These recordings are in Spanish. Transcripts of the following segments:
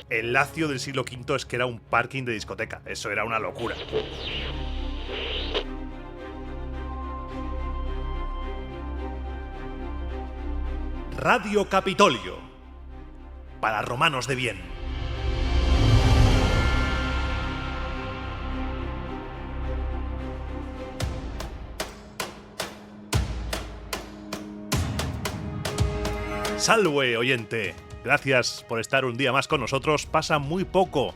El Lacio del siglo V es que era un parking de discoteca. Eso era una locura. Radio Capitolio. Para romanos de bien. Salve, oyente. Gracias por estar un día más con nosotros. Pasa muy poco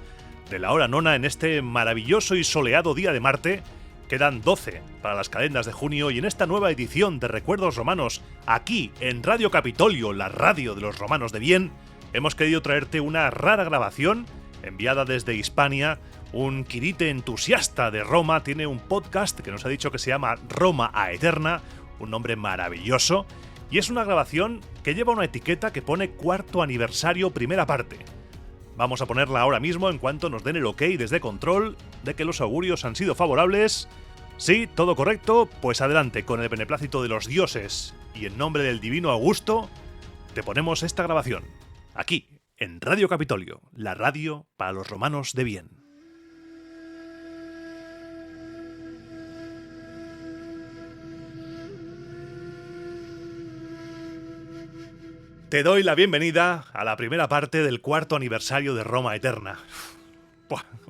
de la hora nona en este maravilloso y soleado día de Marte. Quedan 12 para las calendas de junio y en esta nueva edición de Recuerdos Romanos, aquí en Radio Capitolio, la radio de los romanos de bien, hemos querido traerte una rara grabación enviada desde Hispania. Un quirite entusiasta de Roma tiene un podcast que nos ha dicho que se llama Roma a Eterna, un nombre maravilloso, y es una grabación que lleva una etiqueta que pone cuarto aniversario primera parte. Vamos a ponerla ahora mismo en cuanto nos den el ok desde control de que los augurios han sido favorables. Sí, todo correcto, pues adelante con el beneplácito de los dioses y en nombre del divino Augusto, te ponemos esta grabación, aquí, en Radio Capitolio, la radio para los romanos de bien. Te doy la bienvenida a la primera parte del cuarto aniversario de Roma Eterna.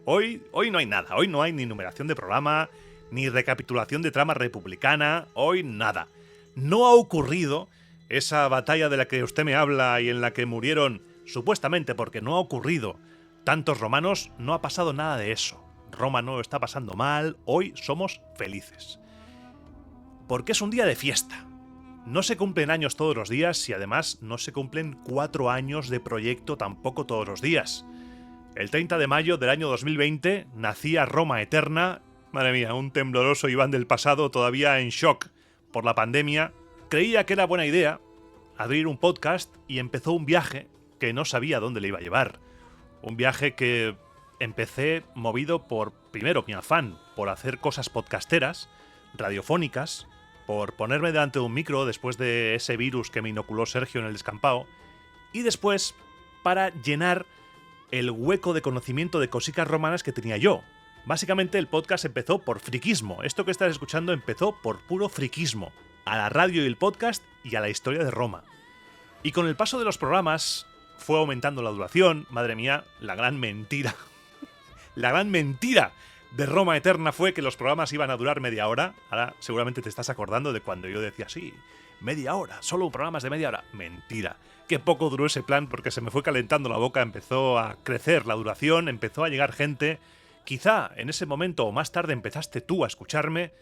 Hoy no hay nada, hoy no hay ni numeración de programa, ni recapitulación de trama republicana, hoy nada. No ha ocurrido esa batalla de la que usted me habla y en la que murieron, supuestamente porque no ha ocurrido, tantos romanos, no ha pasado nada de eso. Roma no está pasando mal, hoy somos felices. Porque es un día de fiesta. No se cumplen años todos los días y además no se cumplen 4 años de proyecto tampoco todos los días. El 30 de mayo del año 2020 nacía Roma Eterna. Madre mía, un tembloroso Iván del pasado todavía en shock por la pandemia. Creía que era buena idea abrir un podcast y empezó un viaje que no sabía dónde le iba a llevar. Un viaje que empecé movido por, primero, mi afán por hacer cosas podcasteras, radiofónicas, por ponerme delante de un micro después de ese virus que me inoculó Sergio en el descampado, y después para llenar el hueco de conocimiento de cositas romanas que tenía yo. Básicamente el podcast empezó por friquismo. Esto que estás escuchando empezó por puro friquismo, a la radio y el podcast y a la historia de Roma. Y con el paso de los programas fue aumentando la duración. Madre mía, la gran mentira. La gran mentira de Roma Eterna fue que los programas iban a durar media hora. Ahora seguramente te estás acordando de cuando yo decía, sí, media hora, solo programas de media hora. Mentira. Qué poco duró ese plan porque se me fue calentando la boca, empezó a crecer la duración, empezó a llegar gente. Quizá en ese momento o más tarde empezaste tú a escucharme,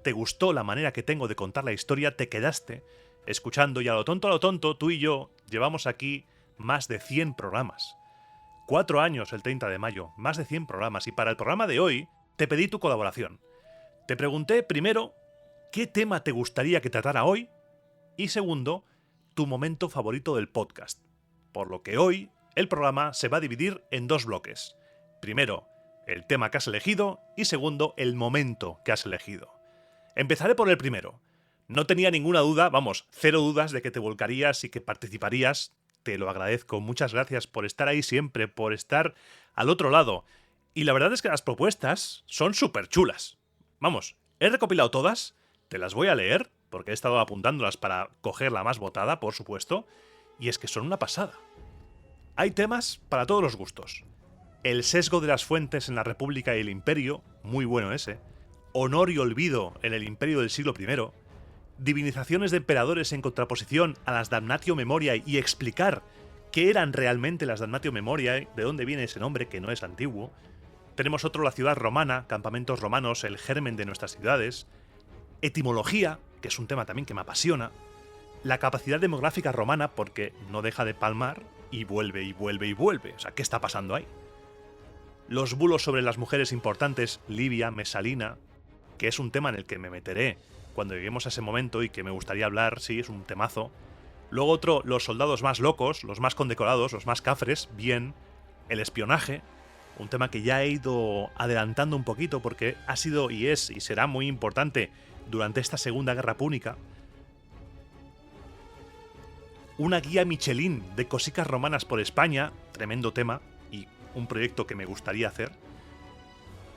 te gustó la manera que tengo de contar la historia, te quedaste escuchando y a lo tonto, tú y yo llevamos aquí más de 100 programas. 4 años el 30 de mayo, más de 100 programas, y para el programa de hoy te pedí tu colaboración. Te pregunté primero qué tema te gustaría que tratara hoy y segundo, tu momento favorito del podcast. Por lo que hoy el programa se va a dividir en 2 bloques. Primero, el tema que has elegido y segundo, el momento que has elegido. Empezaré por el primero. No tenía ninguna duda, vamos, 0 dudas de que te volcarías y que participarías. Te lo agradezco, muchas gracias por estar ahí siempre, por estar al otro lado. Y la verdad es que las propuestas son súper chulas. Vamos, he recopilado todas, te las voy a leer, porque he estado apuntándolas para coger la más votada, por supuesto, y es que son una pasada. Hay temas para todos los gustos. El sesgo de las fuentes en la República y el Imperio, muy bueno ese. Honor y olvido en el Imperio del siglo I. Divinizaciones de emperadores en contraposición a las Damnatio Memoriae y explicar qué eran realmente las Damnatio Memoriae, de dónde viene ese nombre que no es antiguo. Tenemos otro, la ciudad romana, campamentos romanos, el germen de nuestras ciudades. Etimología, que es un tema también que me apasiona. La capacidad demográfica romana, porque no deja de palmar y vuelve y vuelve y vuelve. O sea, ¿qué está pasando ahí? Los bulos sobre las mujeres importantes, Livia, Mesalina, que es un tema en el que me meteré cuando lleguemos a ese momento y que me gustaría hablar, sí, es un temazo. Luego otro, los soldados más locos, los más condecorados, los más cafres, bien. El espionaje, un tema que ya he ido adelantando un poquito porque ha sido y es y será muy importante durante esta Segunda Guerra Púnica. Una guía Michelin de cositas romanas por España, tremendo tema, un proyecto que me gustaría hacer.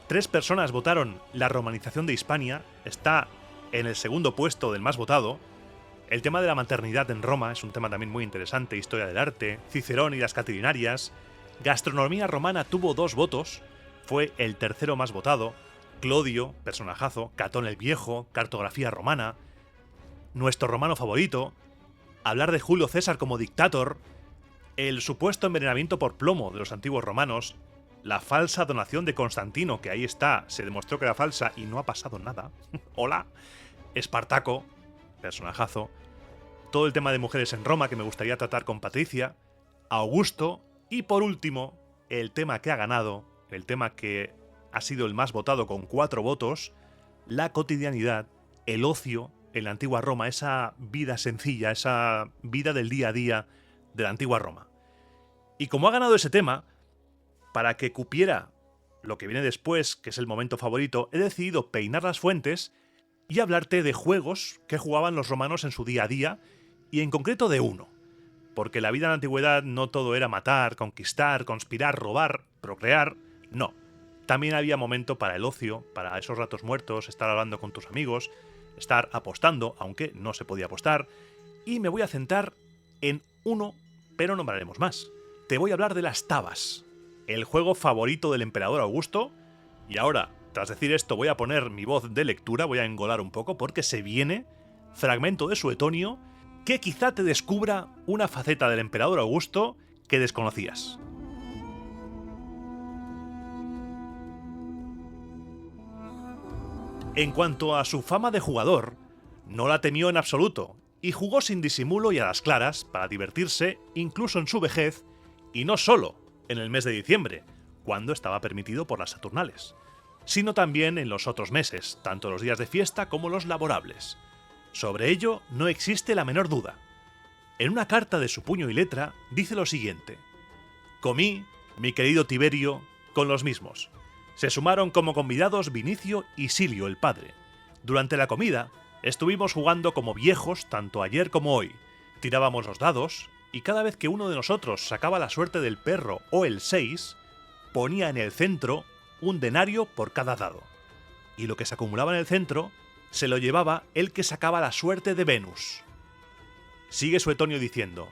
3 personas votaron la romanización de Hispania, está en el segundo puesto del más votado. El tema de la maternidad en Roma es un tema también muy interesante, historia del arte, Cicerón y las Catilinarias. Gastronomía romana tuvo 2 votos, fue el tercero más votado. Clodio, personajazo, Catón el Viejo, cartografía romana, nuestro romano favorito, hablar de Julio César como dictator, el supuesto envenenamiento por plomo de los antiguos romanos, la falsa donación de Constantino, que ahí está, se demostró que era falsa y no ha pasado nada. Hola. Espartaco, personajazo. Todo el tema de mujeres en Roma que me gustaría tratar con Patricia. Augusto. Y por último, el tema que ha ganado, el tema que ha sido el más votado con 4 votos, la cotidianidad, el ocio en la antigua Roma, esa vida sencilla, esa vida del día a día de la antigua Roma. Y como ha ganado ese tema, para que cupiera lo que viene después, que es el momento favorito, he decidido peinar las fuentes y hablarte de juegos que jugaban los romanos en su día a día, y en concreto de uno. Porque la vida en la antigüedad no todo era matar, conquistar, conspirar, robar, procrear, no. También había momento para el ocio, para esos ratos muertos, estar hablando con tus amigos, estar apostando, aunque no se podía apostar, y me voy a centrar en uno, pero nombraremos más. Te voy a hablar de las tabas, el juego favorito del emperador Augusto, y ahora, tras decir esto, voy a poner mi voz de lectura, voy a engolar un poco, porque se viene fragmento de Suetonio que quizá te descubra una faceta del emperador Augusto que desconocías. En cuanto a su fama de jugador, no la temió en absoluto, y jugó sin disimulo y a las claras para divertirse, incluso en su vejez, y no solo en el mes de diciembre, cuando estaba permitido por las Saturnales, sino también en los otros meses, tanto los días de fiesta como los laborables. Sobre ello no existe la menor duda. En una carta de su puño y letra dice lo siguiente: comí, mi querido Tiberio, con los mismos. Se sumaron como convidados Vinicio y Silio el padre. Durante la comida estuvimos jugando como viejos tanto ayer como hoy. Tirábamos los dados y cada vez que uno de nosotros sacaba la suerte del perro o el 6, ponía en el centro un denario por cada dado. Y lo que se acumulaba en el centro se lo llevaba el que sacaba la suerte de Venus. Sigue Suetonio diciendo,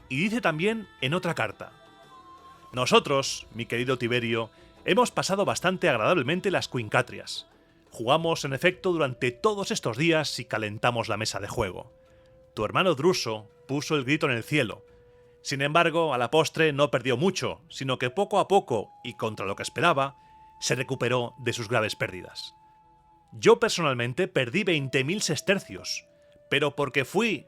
y dice también en otra carta: nosotros, mi querido Tiberio, hemos pasado bastante agradablemente las Quincatrias. Jugamos en efecto durante todos estos días y calentamos la mesa de juego. Tu hermano Druso puso el grito en el cielo. Sin embargo, a la postre no perdió mucho, sino que poco a poco, y contra lo que esperaba, se recuperó de sus graves pérdidas. Yo personalmente perdí 20.000 sestercios, pero porque fui,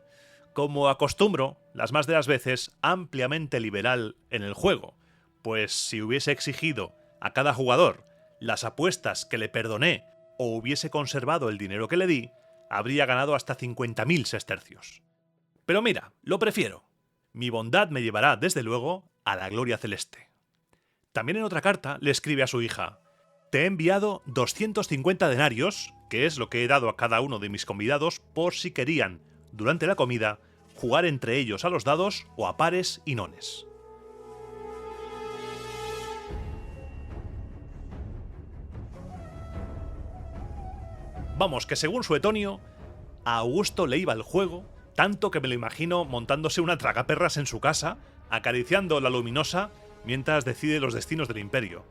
como acostumbro, las más de las veces, ampliamente liberal en el juego, pues si hubiese exigido a cada jugador las apuestas que le perdoné o hubiese conservado el dinero que le di, habría ganado hasta 50.000 sestercios. Pero mira, lo prefiero. Mi bondad me llevará, desde luego, a la gloria celeste. También en otra carta le escribe a su hija: te he enviado 250 denarios, que es lo que he dado a cada uno de mis convidados por si querían, durante la comida, jugar entre ellos a los dados o a pares y nones. Vamos, que según Suetonio, a Augusto le iba el juego, tanto que me lo imagino montándose una tragaperras en su casa, acariciando la luminosa mientras decide los destinos del imperio.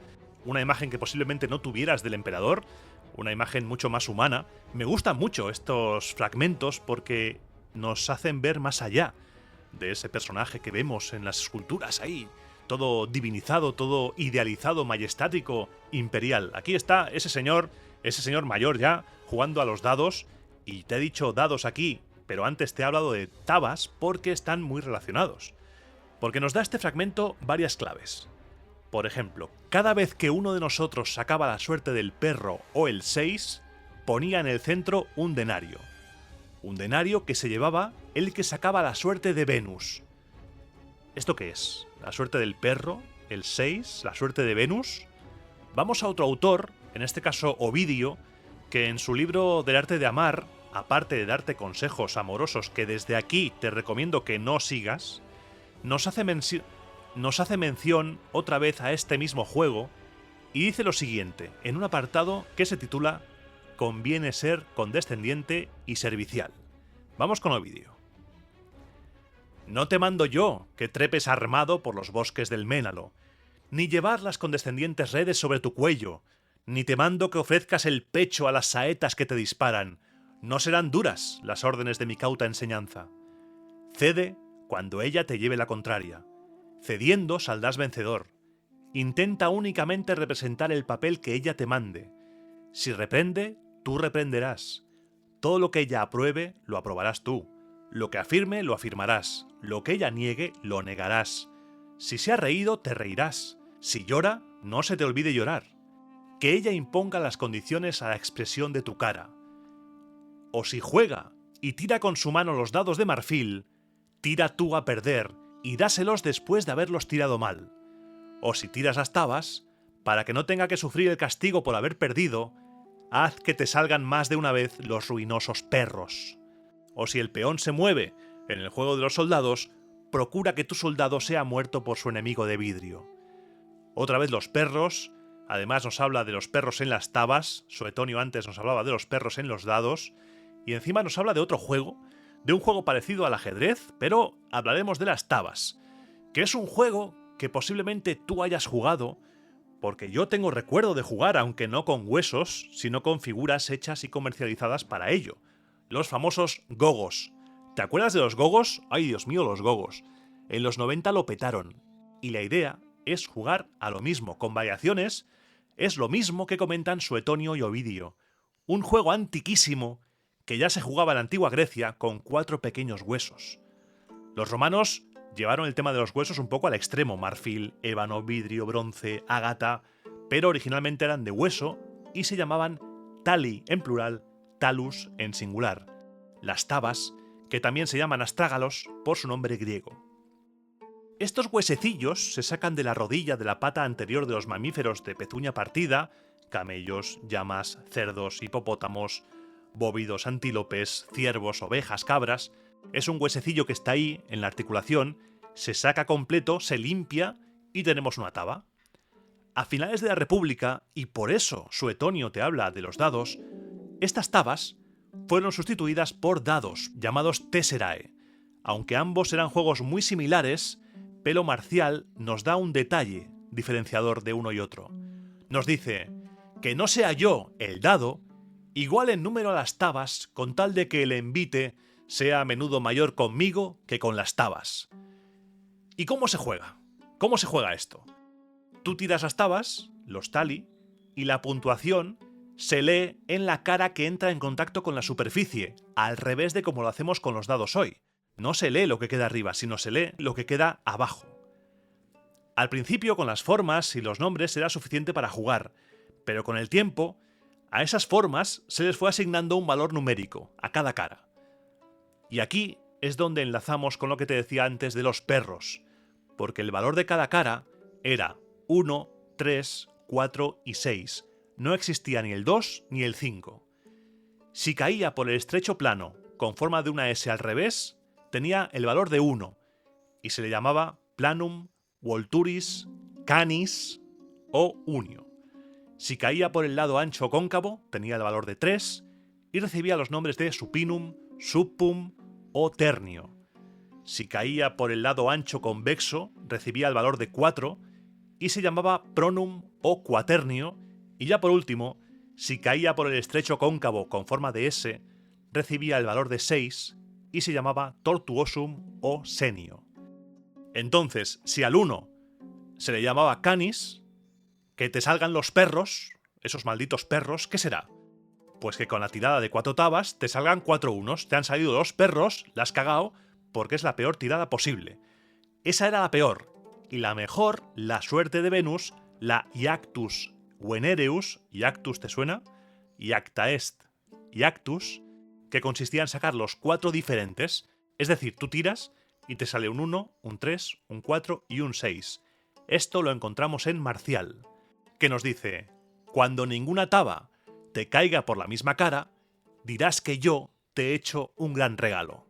Una imagen que posiblemente no tuvieras del emperador, una imagen mucho más humana. Me gustan mucho estos fragmentos porque nos hacen ver más allá de ese personaje que vemos en las esculturas ahí, todo divinizado, todo idealizado, majestático, imperial. Aquí está ese señor mayor ya, jugando a los dados, y te he dicho dados aquí, pero antes te he hablado de tabas porque están muy relacionados. Porque nos da este fragmento varias claves. Por ejemplo, cada vez que uno de nosotros sacaba la suerte del perro o el 6, ponía en el centro un denario. Un denario que se llevaba el que sacaba la suerte de Venus. ¿Esto qué es? ¿La suerte del perro? ¿El 6? ¿La suerte de Venus? Vamos a otro autor, en este caso Ovidio, que en su libro del arte de amar, aparte de darte consejos amorosos que desde aquí te recomiendo que no sigas, nos hace mención... nos hace mención otra vez a este mismo juego y dice lo siguiente, en un apartado que se titula Conviene ser condescendiente y servicial. Vamos con Ovidio. No te mando yo que trepes armado por los bosques del Ménalo, ni llevar las condescendientes redes sobre tu cuello, ni te mando que ofrezcas el pecho a las saetas que te disparan. No serán duras las órdenes de mi cauta enseñanza. Cede cuando ella te lleve la contraria. Cediendo saldrás vencedor. Intenta únicamente representar el papel que ella te mande. Si reprende, tú reprenderás. Todo lo que ella apruebe, lo aprobarás tú. Lo que afirme, lo afirmarás. Lo que ella niegue, lo negarás. Si se ha reído, te reirás. Si llora, no se te olvide llorar. Que ella imponga las condiciones a la expresión de tu cara. O si juega y tira con su mano los dados de marfil, tira tú a perder y dáselos después de haberlos tirado mal. O si tiras las tabas, para que no tenga que sufrir el castigo por haber perdido, haz que te salgan más de una vez los ruinosos perros. O si el peón se mueve en el juego de los soldados, procura que tu soldado sea muerto por su enemigo de vidrio. Otra vez los perros, además nos habla de los perros en las tabas, Suetonio antes nos hablaba de los perros en los dados, y encima nos habla de otro juego, de un juego parecido al ajedrez, pero hablaremos de las tabas, que es un juego que posiblemente tú hayas jugado, porque yo tengo recuerdo de jugar, aunque no con huesos, sino con figuras hechas y comercializadas para ello. Los famosos gogos. ¿Te acuerdas de los gogos? ¡Ay, Dios mío, los gogos! En los 90 lo petaron. Y la idea es jugar a lo mismo, con variaciones. Es lo mismo que comentan Suetonio y Ovidio. Un juego antiquísimo que ya se jugaba en la antigua Grecia con 4 pequeños huesos. Los romanos llevaron el tema de los huesos un poco al extremo, marfil, ébano, vidrio, bronce, ágata, pero originalmente eran de hueso y se llamaban tali en plural, talus en singular. Las tabas, que también se llaman astrágalos por su nombre griego. Estos huesecillos se sacan de la rodilla de la pata anterior de los mamíferos de pezuña partida, camellos, llamas, cerdos, hipopótamos, bóvidos, antílopes, ciervos, ovejas, cabras. Es un huesecillo que está ahí, en la articulación, se saca completo, se limpia y tenemos una taba. A finales de la República, y por eso Suetonio te habla de los dados, estas tabas fueron sustituidas por dados, llamados tesserae. Aunque ambos eran juegos muy similares, Pelo Marcial nos da un detalle diferenciador de uno y otro. Nos dice que no sea yo, el dado, igual en número a las tabas, con tal de que el envite sea a menudo mayor conmigo que con las tabas. ¿Y cómo se juega? ¿Cómo se juega esto? Tú tiras las tabas, los tali, y la puntuación se lee en la cara que entra en contacto con la superficie, al revés de como lo hacemos con los dados hoy. No se lee lo que queda arriba, sino se lee lo que queda abajo. Al principio, con las formas y los nombres era suficiente para jugar, pero con el tiempo, a esas formas se les fue asignando un valor numérico, a cada cara. Y aquí es donde enlazamos con lo que te decía antes de los perros, porque el valor de cada cara era 1, 3, 4 y 6. No existía ni el 2 ni el 5. Si caía por el estrecho plano con forma de una S al revés, tenía el valor de 1 y se le llamaba planum, volturis, canis o unio. Si caía por el lado ancho o cóncavo, tenía el valor de 3 y recibía los nombres de supinum, suppum o ternio. Si caía por el lado ancho convexo, recibía el valor de 4 y se llamaba pronum o quaternio. Y ya por último, si caía por el estrecho cóncavo con forma de S, recibía el valor de 6 y se llamaba tortuosum o senio. Entonces, si al 1 se le llamaba canis, que te salgan los perros, esos malditos perros, ¿qué será? Pues que con la tirada de 4 tabas te salgan 4 unos, te han salido los perros, la has cagao, porque es la peor tirada posible. Esa era la peor. Y la mejor, la suerte de Venus, la iactus venereus, iactus ¿te suena? Iacta est, iactus, que consistía en sacar los 4 diferentes, es decir, tú tiras y te sale un 1, un 3, un 4 y un 6. Esto lo encontramos en Marcial, que nos dice, cuando ninguna taba te caiga por la misma cara, dirás que yo te he hecho un gran regalo.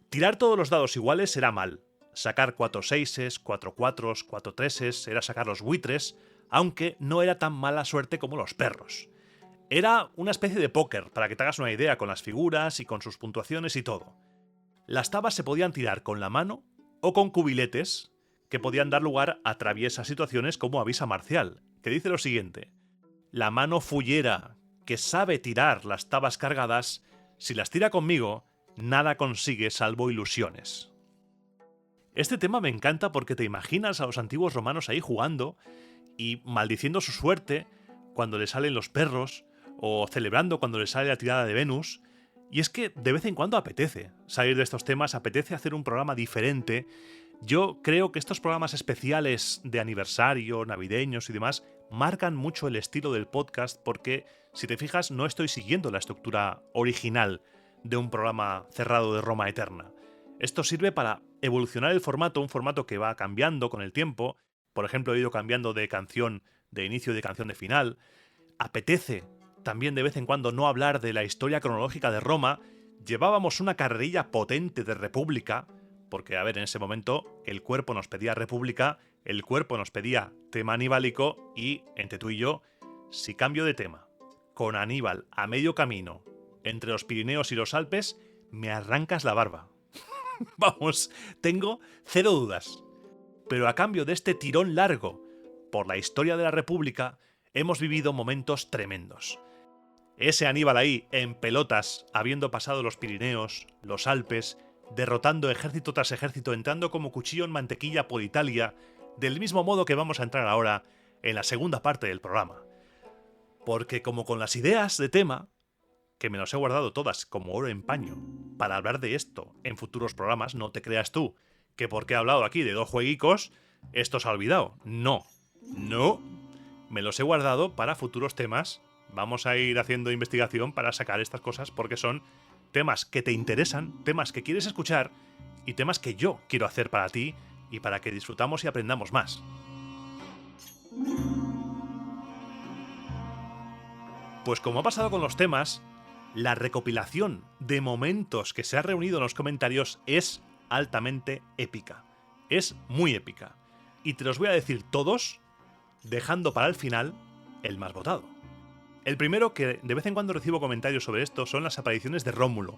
Tirar todos los dados iguales será mal. sacar 4 seises, 4 cuatros, 4 treses, era sacar los buitres, aunque no era tan mala suerte como los perros. Era una especie de póker, para que te hagas una idea, con las figuras y con sus puntuaciones y todo. Las tabas se podían tirar con la mano o con cubiletes, que podían dar lugar a traviesas situaciones como avisa marcial, que dice lo siguiente: la mano fullera, que sabe tirar las tabas cargadas, si las tira conmigo, nada consigue salvo ilusiones. Este tema me encanta porque te imaginas a los antiguos romanos ahí jugando y maldiciendo su suerte cuando le salen los perros, o celebrando cuando le sale la tirada de Venus. Y es que de vez en cuando apetece salir de estos temas, apetece hacer un programa diferente. Yo creo que estos programas especiales de aniversario, navideños y demás, marcan mucho el estilo del podcast porque, si te fijas, no estoy siguiendo la estructura original de un programa cerrado de Roma Eterna. Esto sirve para evolucionar el formato, un formato que va cambiando con el tiempo. Por ejemplo, he ido cambiando de canción de inicio y de canción de final. Apetece también de vez en cuando no hablar de la historia cronológica de Roma. Llevábamos una carrerilla potente de República, porque, a ver, en ese momento el cuerpo nos pedía República, el cuerpo nos pedía tema anibálico y, entre tú y yo, si cambio de tema con Aníbal a medio camino entre los Pirineos y los Alpes, me arrancas la barba. Vamos, tengo cero dudas. Pero a cambio de este tirón largo por la historia de la República, hemos vivido momentos tremendos. Ese Aníbal ahí, en pelotas, habiendo pasado los Pirineos, los Alpes, derrotando ejército tras ejército, entrando como cuchillo en mantequilla por Italia, del mismo modo que vamos a entrar ahora en la segunda parte del programa. Porque como con las ideas de tema, que me las he guardado todas como oro en paño, para hablar de esto en futuros programas, no te creas tú que porque he hablado aquí de 2 jueguicos, esto se ha olvidado. No, me los he guardado para futuros temas. Vamos a ir haciendo investigación para sacar estas cosas porque son temas que te interesan, temas que quieres escuchar y temas que yo quiero hacer para ti y para que disfrutamos y aprendamos más. Pues como ha pasado con los temas, la recopilación de momentos que se ha reunido en los comentarios es altamente épica. Es muy épica. Y te los voy a decir todos, dejando para el final el más votado. El primero, que de vez en cuando recibo comentarios sobre esto, son las apariciones de Rómulo,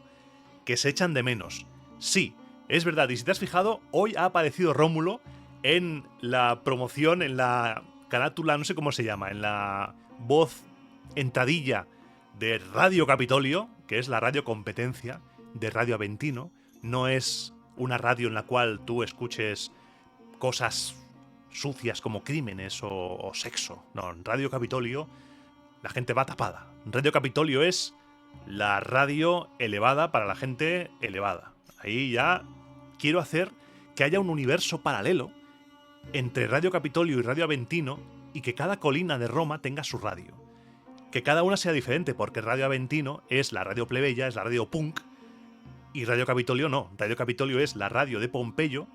que se echan de menos. Sí, es verdad, y si te has fijado, hoy ha aparecido Rómulo en la promoción, en la carátula, no sé cómo se llama, en la voz entradilla de Radio Capitolio, que es la radio competencia de Radio Aventino. No es una radio en la cual tú escuches cosas sucias como crímenes o sexo. No, en Radio Capitolio la gente va tapada. Radio Capitolio es la radio elevada para la gente elevada. Ahí ya quiero hacer que haya un universo paralelo entre Radio Capitolio y Radio Aventino y que cada colina de Roma tenga su radio. Que cada una sea diferente, porque Radio Aventino es la radio plebeya, es la radio punk, y Radio Capitolio no. Radio Capitolio es la radio de Pompeyo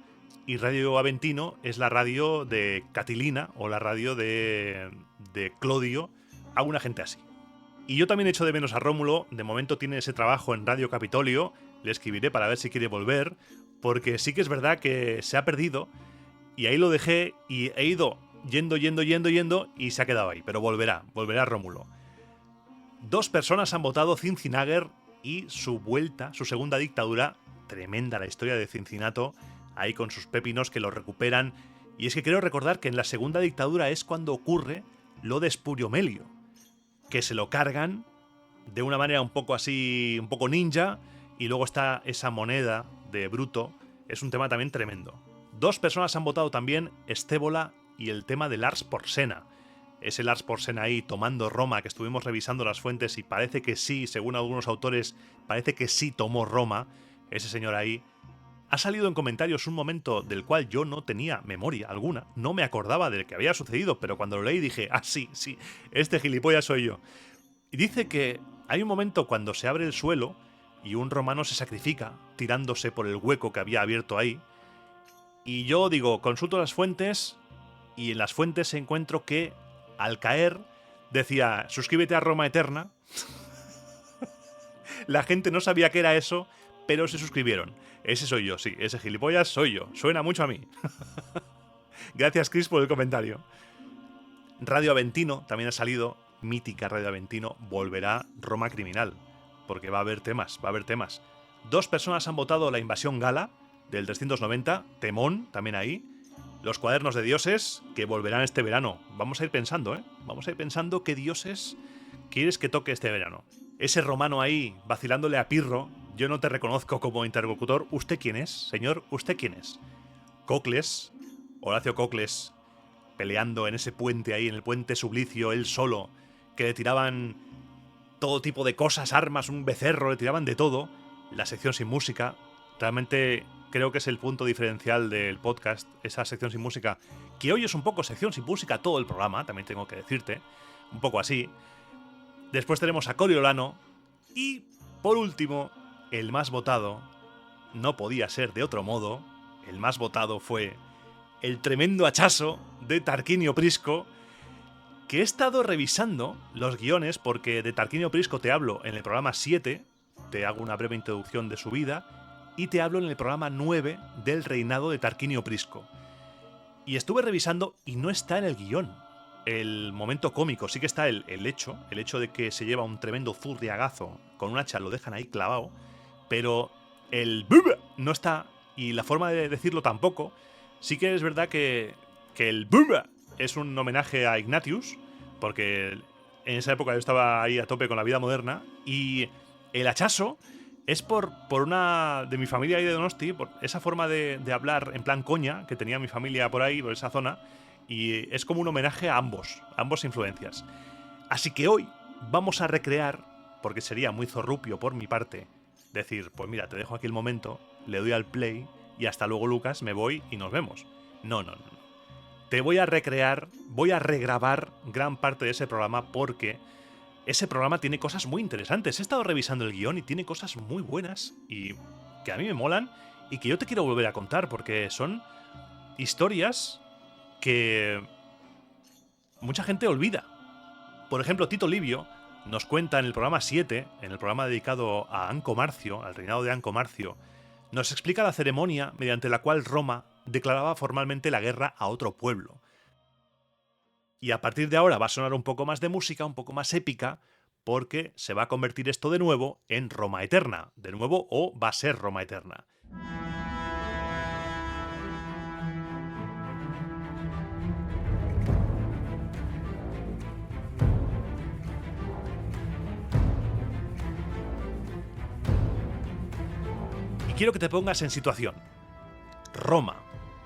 y Radio Aventino es la radio de Catilina o la radio de Clodio, a una gente así. Y yo también echo de menos a Rómulo. De momento tiene ese trabajo en Radio Capitolio, le escribiré para ver si quiere volver, porque sí que es verdad que se ha perdido y ahí lo dejé y he ido yendo y se ha quedado ahí, pero volverá Rómulo. 2 personas han votado Cincinnager y su vuelta, su segunda dictadura. Tremenda la historia de Cincinato, ahí con sus pepinos que lo recuperan. Y es que quiero recordar que en la segunda dictadura es cuando ocurre lo de Spurio Melio, que se lo cargan de una manera un poco así, un poco ninja, y luego está esa moneda de Bruto. Es un tema también tremendo. 2 personas han votado también Estébola y el tema de Lars Porsena. Ese Lars Porsena ahí tomando Roma, que estuvimos revisando las fuentes y parece que sí, según algunos autores, parece que sí tomó Roma, ese señor ahí. Ha salido en comentarios un momento del cual yo no tenía memoria alguna, no me acordaba de que había sucedido, pero cuando lo leí dije, ah, sí, este gilipollas soy yo. Y dice que hay un momento cuando se abre el suelo y un romano se sacrifica tirándose por el hueco que había abierto ahí. Y yo digo, consulto las fuentes y en las fuentes encuentro que al caer decía, suscríbete a Roma Eterna. La gente no sabía qué era eso, pero se suscribieron. Ese soy yo, sí, ese gilipollas soy yo. Suena mucho a mí. Gracias, Chris, por el comentario. Radio Aventino también ha salido. Mítica Radio Aventino. Volverá Roma Criminal. Porque va a haber temas, va a haber temas. 2 personas han votado La Invasión Gala del 390. Temón, también ahí. Los Cuadernos de Dioses, que volverán este verano. Vamos a ir pensando, ¿eh? Vamos a ir pensando qué dioses quieres que toque este verano. Ese romano ahí, vacilándole a Pirro. Yo no te reconozco como interlocutor. ¿Usted quién es, señor? ¿Usted quién es? Cocles, Horacio Cocles, peleando en ese puente ahí, en el puente Sublicio, él solo, que le tiraban todo tipo de cosas, armas, un becerro, le tiraban de todo. La sección sin música, realmente creo que es el punto diferencial del podcast, esa sección sin música, que hoy es un poco sección sin música todo el programa, también tengo que decirte, un poco así. Después tenemos a Coriolano y, por último, el más votado, no podía ser de otro modo, el más votado fue el tremendo hachazo de Tarquinio Prisco, que he estado revisando los guiones porque de Tarquinio Prisco te hablo en el programa 7, te hago una breve introducción de su vida, y te hablo en el programa 9 del reinado de Tarquinio Prisco. Y estuve revisando y no está en el guión el momento cómico, sí que está el hecho de que se lleva un tremendo zurriagazo con un hacha, lo dejan ahí clavado, pero el bub no está, y la forma de decirlo tampoco. Sí que es verdad que el bub es un homenaje a Ignatius, porque en esa época yo estaba ahí a tope con la vida moderna, y el hachazo es por una de mi familia ahí de Donosti, por esa forma de hablar en plan coña que tenía mi familia por ahí, por esa zona, y es como un homenaje a ambos influencias. Así que hoy vamos a recrear, porque sería muy zorrupio por mi parte, decir, pues mira, te dejo aquí el momento, le doy al play y hasta luego, Lucas, me voy y nos vemos. No. Te voy a recrear, voy a regrabar gran parte de ese programa porque ese programa tiene cosas muy interesantes. He estado revisando el guión y tiene cosas muy buenas y que a mí me molan y que yo te quiero volver a contar porque son historias que mucha gente olvida. Por ejemplo, Tito Livio nos cuenta en el programa 7, en el programa dedicado a Anco Marcio, al reinado de Anco Marcio, nos explica la ceremonia mediante la cual Roma declaraba formalmente la guerra a otro pueblo. Y a partir de ahora va a sonar un poco más de música, un poco más épica, porque se va a convertir esto de nuevo en Roma Eterna. De nuevo, o va a ser Roma Eterna. Quiero que te pongas en situación. Roma.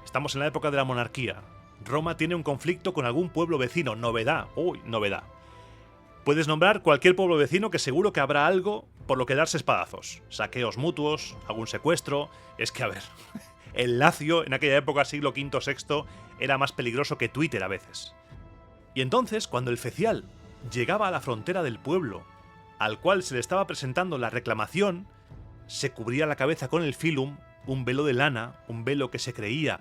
Estamos en la época de la monarquía. Roma tiene un conflicto con algún pueblo vecino. Novedad. Uy, novedad. Puedes nombrar cualquier pueblo vecino que seguro que habrá algo por lo que darse espadazos. Saqueos mutuos, algún secuestro. Es que, a ver, el Lacio en aquella época, siglo V, VI, era más peligroso que Twitter a veces. Y entonces, cuando el Fecial llegaba a la frontera del pueblo, al cual se le estaba presentando la reclamación, se cubría la cabeza con el filum, un velo de lana, un velo que se creía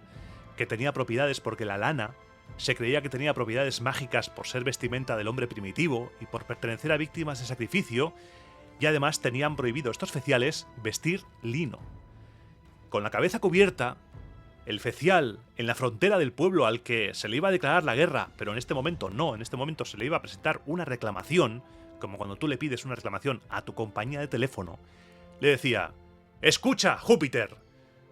que tenía propiedades porque la lana se creía que tenía propiedades mágicas por ser vestimenta del hombre primitivo y por pertenecer a víctimas de sacrificio, y además tenían prohibido estos feciales vestir lino. Con la cabeza cubierta, el fecial en la frontera del pueblo al que se le iba a declarar la guerra, pero en este momento no, en este momento se le iba a presentar una reclamación, como cuando tú le pides una reclamación a tu compañía de teléfono, le decía: escucha, Júpiter,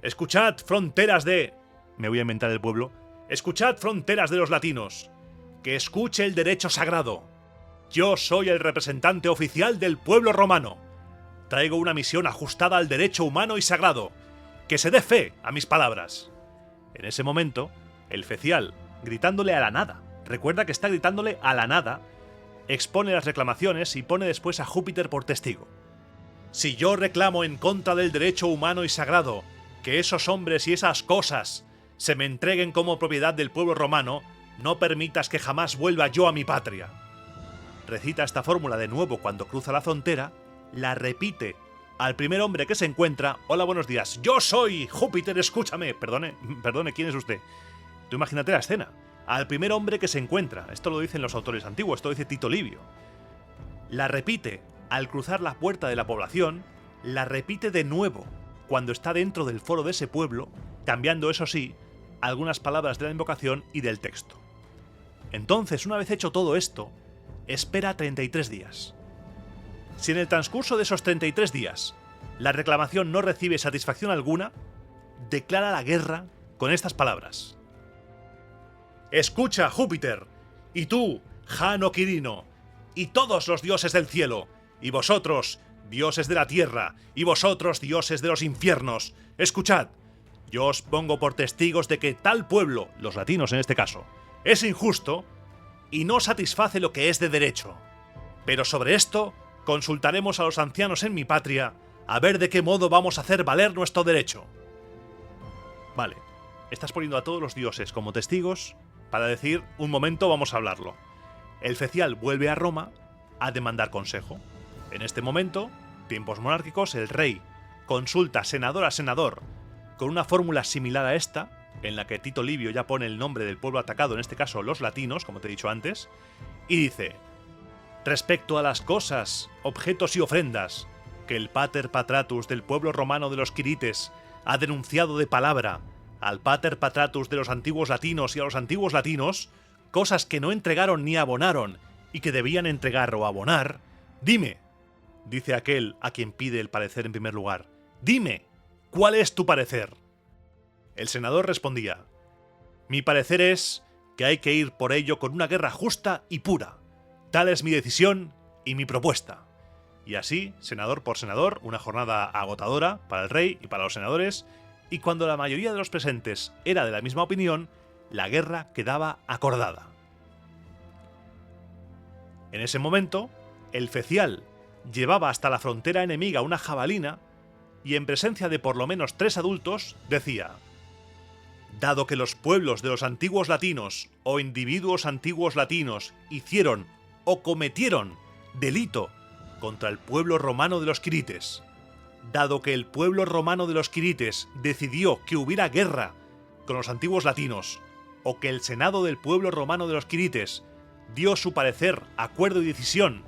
escuchad, fronteras de... me voy a inventar el pueblo. Escuchad, fronteras de los latinos, que escuche el derecho sagrado. Yo soy el representante oficial del pueblo romano. Traigo una misión ajustada al derecho humano y sagrado. Que se dé fe a mis palabras. En ese momento, el fecial, gritándole a la nada, recuerda que está gritándole a la nada, expone las reclamaciones y pone después a Júpiter por testigo. Si yo reclamo en contra del derecho humano y sagrado que esos hombres y esas cosas se me entreguen como propiedad del pueblo romano, no permitas que jamás vuelva yo a mi patria. Recita esta fórmula de nuevo cuando cruza la frontera, la repite al primer hombre que se encuentra: hola, buenos días, yo soy Júpiter, escúchame. Perdone, ¿quién es usted? Tú imagínate la escena. Al primer hombre que se encuentra. Esto lo dicen los autores antiguos, esto lo dice Tito Livio. La repite al cruzar la puerta de la población, la repite de nuevo cuando está dentro del foro de ese pueblo, cambiando, eso sí, algunas palabras de la invocación y del texto. Entonces, una vez hecho todo esto, espera 33 días. Si en el transcurso de esos 33 días la reclamación no recibe satisfacción alguna, declara la guerra con estas palabras: Escucha, Júpiter, y tú, Jano Quirino, y todos los dioses del cielo, y vosotros, dioses de la tierra, y vosotros, dioses de los infiernos, escuchad. Yo os pongo por testigos de que tal pueblo, los latinos en este caso, es injusto y no satisface lo que es de derecho. Pero sobre esto consultaremos a los ancianos en mi patria a ver de qué modo vamos a hacer valer nuestro derecho. Vale, estás poniendo a todos los dioses como testigos para decir, un momento, vamos a hablarlo. El Fecial vuelve a Roma a demandar consejo. En este momento, tiempos monárquicos, el rey consulta senador a senador con una fórmula similar a esta, en la que Tito Livio ya pone el nombre del pueblo atacado, en este caso los latinos, como te he dicho antes, y dice: respecto a las cosas, objetos y ofrendas que el pater patratus del pueblo romano de los Quirites ha denunciado de palabra al pater patratus de los antiguos latinos y a los antiguos latinos, cosas que no entregaron ni abonaron y que debían entregar o abonar, dime, dice aquel a quien pide el parecer en primer lugar, dime, ¿cuál es tu parecer? El senador respondía: mi parecer es que hay que ir por ello con una guerra justa y pura. Tal es mi decisión y mi propuesta. Y así, senador por senador, una jornada agotadora para el rey y para los senadores, y cuando la mayoría de los presentes era de la misma opinión, la guerra quedaba acordada. En ese momento, el Fecial llevaba hasta la frontera enemiga una jabalina y en presencia de por lo menos 3 adultos decía: dado que los pueblos de los antiguos latinos o individuos antiguos latinos hicieron o cometieron delito contra el pueblo romano de los Quirites, dado que el pueblo romano de los Quirites decidió que hubiera guerra con los antiguos latinos, o que el senado del pueblo romano de los Quirites dio su parecer, acuerdo y decisión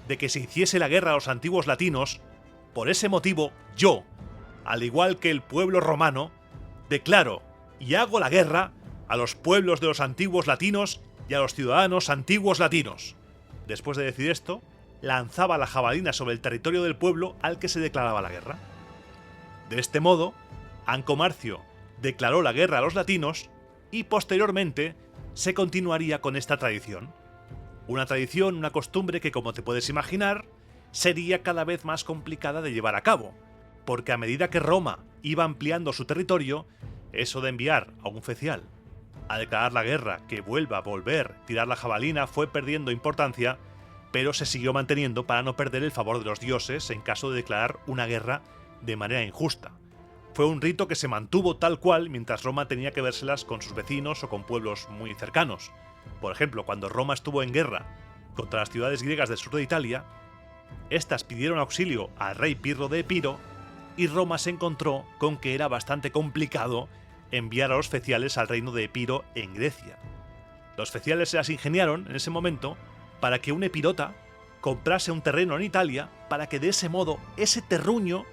de que se hiciese la guerra a los antiguos latinos, por ese motivo yo, al igual que el pueblo romano, declaro y hago la guerra a los pueblos de los antiguos latinos y a los ciudadanos antiguos latinos. Después de decir esto, lanzaba la jabalina sobre el territorio del pueblo al que se declaraba la guerra. De este modo, Anco Marcio declaró la guerra a los latinos y posteriormente se continuaría con esta tradición. Una tradición, una costumbre que, como te puedes imaginar, sería cada vez más complicada de llevar a cabo, porque a medida que Roma iba ampliando su territorio, eso de enviar a un Fecial a declarar la guerra, que vuelva a volver, tirar la jabalina, fue perdiendo importancia, pero se siguió manteniendo para no perder el favor de los dioses en caso de declarar una guerra de manera injusta. Fue un rito que se mantuvo tal cual mientras Roma tenía que vérselas con sus vecinos o con pueblos muy cercanos. Por ejemplo, cuando Roma estuvo en guerra contra las ciudades griegas del sur de Italia, estas pidieron auxilio al rey Pirro de Epiro y Roma se encontró con que era bastante complicado enviar a los feciales al reino de Epiro en Grecia. Los feciales se las ingeniaron en ese momento para que un epirota comprase un terreno en Italia para que de ese modo ese terruño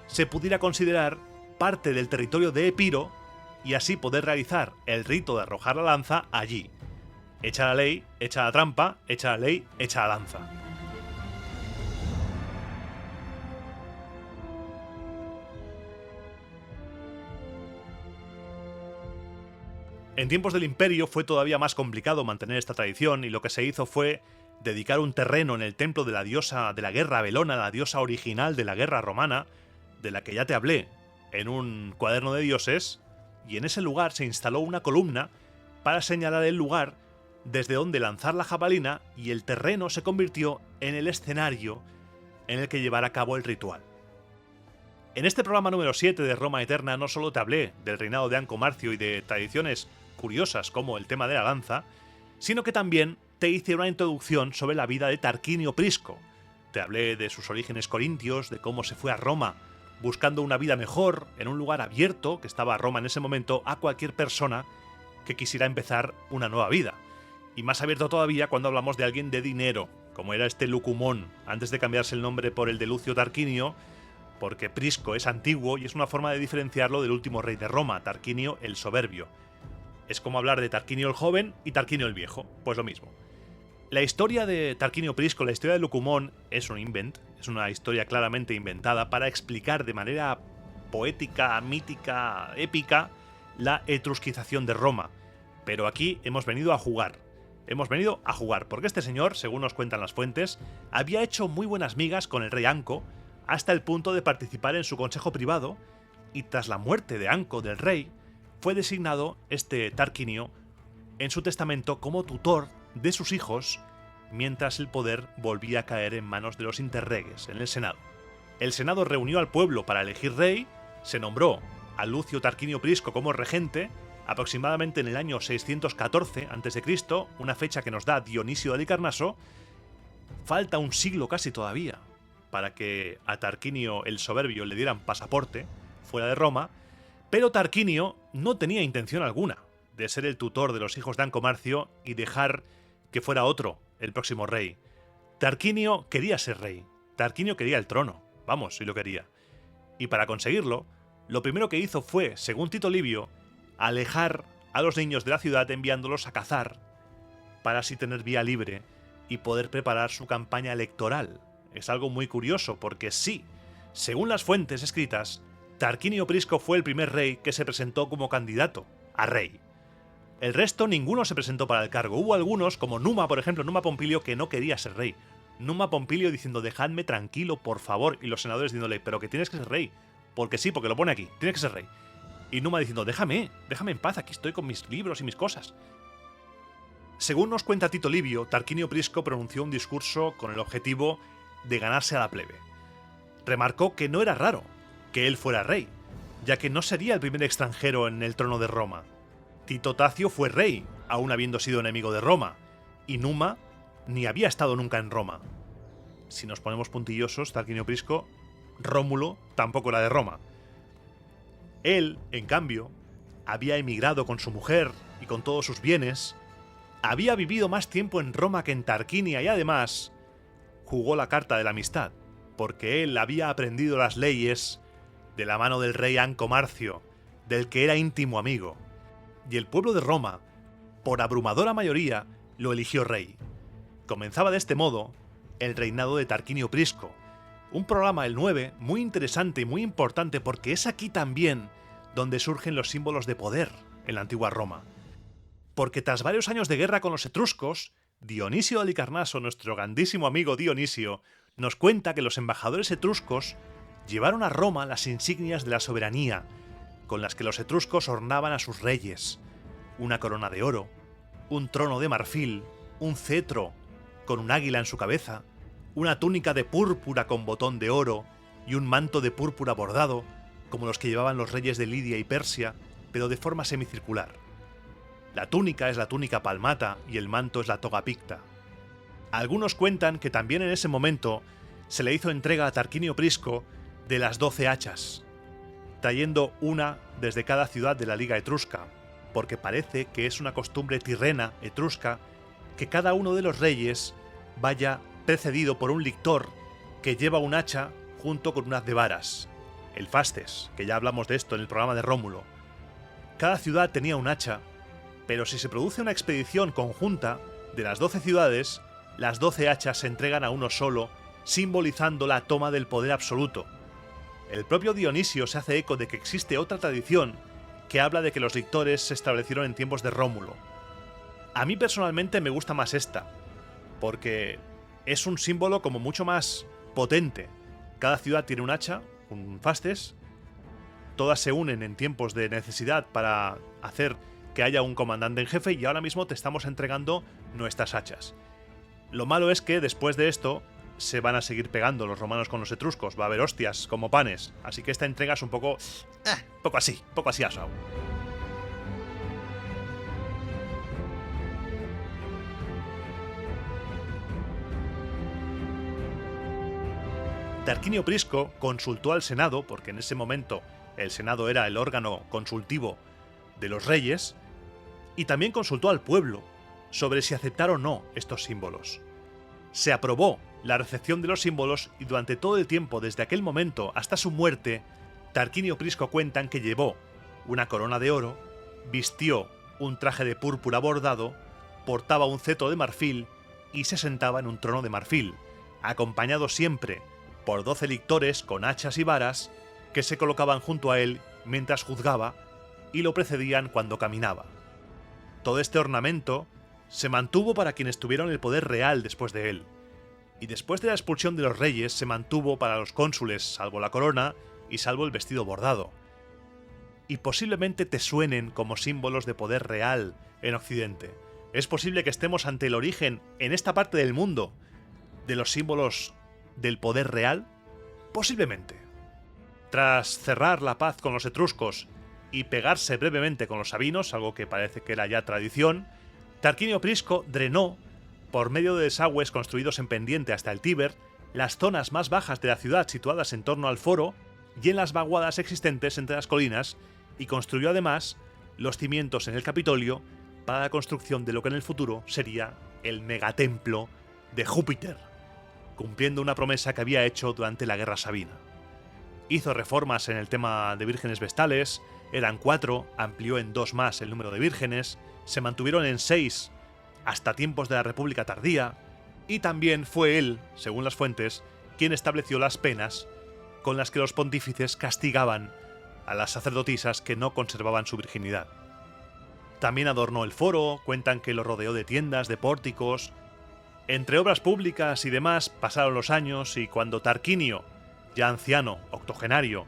se pudiera considerar parte del territorio de Epiro y así poder realizar el rito de arrojar la lanza allí. Hecha la ley, hecha la trampa, hecha la ley, hecha la lanza. En tiempos del Imperio fue todavía más complicado mantener esta tradición y lo que se hizo fue dedicar un terreno en el templo de la diosa de la guerra Belona, la diosa original de la guerra romana, de la que ya te hablé en un cuaderno de dioses, y en ese lugar se instaló una columna para señalar el lugar desde donde lanzar la jabalina y el terreno se convirtió en el escenario en el que llevar a cabo el ritual. En este programa número 7 de Roma Eterna no solo te hablé del reinado de Anco Marcio y de tradiciones curiosas como el tema de la lanza, sino que también te hice una introducción sobre la vida de Tarquinio Prisco. Te hablé de sus orígenes corintios, de cómo se fue a Roma buscando una vida mejor, en un lugar abierto, que estaba Roma en ese momento, a cualquier persona que quisiera empezar una nueva vida. Y más abierto todavía cuando hablamos de alguien de dinero, como era este Lucumón, antes de cambiarse el nombre por el de Lucio Tarquinio, porque Prisco es antiguo y es una forma de diferenciarlo del último rey de Roma, Tarquinio el Soberbio. Es como hablar de Tarquinio el Joven y Tarquinio el Viejo, pues lo mismo. La historia de Tarquinio Prisco, la historia de Lucumón, es un invent, es una historia claramente inventada para explicar de manera poética, mítica, épica, la etrusquización de Roma. Pero aquí hemos venido a jugar. Hemos venido a jugar, porque este señor, según nos cuentan las fuentes, había hecho muy buenas migas con el rey Anco, hasta el punto de participar en su consejo privado, y tras la muerte de Anco, del rey, fue designado este Tarquinio en su testamento como tutor de sus hijos, mientras el poder volvía a caer en manos de los interreges, en el Senado. El Senado reunió al pueblo para elegir rey, se nombró a Lucio Tarquinio Prisco como regente, aproximadamente en el año 614 a.C., una fecha que nos da Dionisio de Halicarnaso. Falta un siglo casi todavía para que a Tarquinio el Soberbio le dieran pasaporte fuera de Roma, pero Tarquinio no tenía intención alguna de ser el tutor de los hijos de Anco Marcio y dejar que fuera otro el próximo rey. Tarquinio quería ser rey, Tarquinio quería el trono, vamos, si lo quería. Y para conseguirlo, lo primero que hizo fue, según Tito Livio, alejar a los niños de la ciudad enviándolos a cazar, para así tener vía libre y poder preparar su campaña electoral. Es algo muy curioso porque sí, según las fuentes escritas, Tarquinio Prisco fue el primer rey que se presentó como candidato a rey. El resto ninguno se presentó para el cargo. Hubo algunos, como Numa, por ejemplo, Numa Pompilio, que no quería ser rey. Numa Pompilio diciendo, dejadme tranquilo, por favor, y los senadores diciéndole, pero que tienes que ser rey. Porque sí, porque lo pone aquí, tienes que ser rey. Y Numa diciendo, déjame en paz, aquí estoy con mis libros y mis cosas. Según nos cuenta Tito Livio, Tarquinio Prisco pronunció un discurso con el objetivo de ganarse a la plebe. Remarcó que no era raro que él fuera rey, ya que no sería el primer extranjero en el trono de Roma. Tito Tacio fue rey, aún habiendo sido enemigo de Roma, y Numa ni había estado nunca en Roma. Si nos ponemos puntillosos, Tarquinio Prisco, Rómulo tampoco era de Roma. Él, en cambio, había emigrado con su mujer y con todos sus bienes, había vivido más tiempo en Roma que en Tarquinia y además jugó la carta de la amistad, porque él había aprendido las leyes de la mano del rey Anco Marcio, del que era íntimo amigo. Y el pueblo de Roma, por abrumadora mayoría, lo eligió rey. Comenzaba de este modo el reinado de Tarquinio Prisco, un programa, el 9, muy interesante y muy importante porque es aquí también donde surgen los símbolos de poder en la antigua Roma. Porque tras varios años de guerra con los etruscos, Dionisio de Halicarnaso, nuestro grandísimo amigo Dionisio, nos cuenta que los embajadores etruscos llevaron a Roma las insignias de la soberanía, con las que los etruscos ornaban a sus reyes: una corona de oro, un trono de marfil, un cetro con un águila en su cabeza, una túnica de púrpura con botón de oro y un manto de púrpura bordado, como los que llevaban los reyes de Lidia y Persia, pero de forma semicircular. La túnica es la túnica palmata y el manto es la toga picta. Algunos cuentan que también en ese momento se le hizo entrega a Tarquinio Prisco de las 12 hachas, trayendo una desde cada ciudad de la Liga Etrusca, porque parece que es una costumbre tirrena, etrusca, que cada uno de los reyes vaya precedido por un lictor que lleva un hacha junto con un haz de varas, el fastes, que ya hablamos de esto en el programa de Rómulo. Cada ciudad tenía un hacha, pero si se produce una expedición conjunta de las 12 ciudades, las 12 hachas se entregan a uno solo, simbolizando la toma del poder absoluto. El propio Dionisio se hace eco de que existe otra tradición que habla de que los lictores se establecieron en tiempos de Rómulo. A mí personalmente me gusta más esta, porque es un símbolo como mucho más potente. Cada ciudad tiene un hacha, un fastes, todas se unen en tiempos de necesidad para hacer que haya un comandante en jefe y ahora mismo te estamos entregando nuestras hachas. Lo malo es que después de esto se van a seguir pegando los romanos con los etruscos, va a haber hostias como panes, así que esta entrega es un poco así asado. Tarquinio Prisco consultó al Senado, porque en ese momento el Senado era el órgano consultivo de los reyes, y también consultó al pueblo sobre si aceptar o no estos símbolos. Se aprobó la recepción de los símbolos y durante todo el tiempo desde aquel momento hasta su muerte, Tarquinio Prisco cuentan que llevó una corona de oro, vistió un traje de púrpura bordado, portaba un cetro de marfil y se sentaba en un trono de marfil, acompañado siempre por 12 lictores con hachas y varas que se colocaban junto a él mientras juzgaba y lo precedían cuando caminaba. Todo este ornamento se mantuvo para quienes tuvieron el poder real después de él, y después de la expulsión de los reyes se mantuvo para los cónsules, salvo la corona y salvo el vestido bordado. Y posiblemente te suenen como símbolos de poder real en Occidente. Es posible que estemos ante el origen, en esta parte del mundo, de los símbolos del poder real. Posiblemente. Tras cerrar la paz con los etruscos y pegarse brevemente con los sabinos, algo que parece que era ya tradición, Tarquinio Prisco drenó, por medio de desagües construidos en pendiente hasta el Tíber, las zonas más bajas de la ciudad situadas en torno al foro y en las vaguadas existentes entre las colinas, y construyó además los cimientos en el Capitolio para la construcción de lo que en el futuro sería el megatemplo de Júpiter, cumpliendo una promesa que había hecho durante la Guerra Sabina. Hizo reformas en el tema de vírgenes vestales, eran 4, amplió en 2 más el número de vírgenes, se mantuvieron en 6 hasta tiempos de la República tardía, y también fue él, según las fuentes, quien estableció las penas con las que los pontífices castigaban a las sacerdotisas que no conservaban su virginidad. También adornó el foro, cuentan que lo rodeó de tiendas, de pórticos. Entre obras públicas y demás pasaron los años, y cuando Tarquinio, ya anciano, octogenario,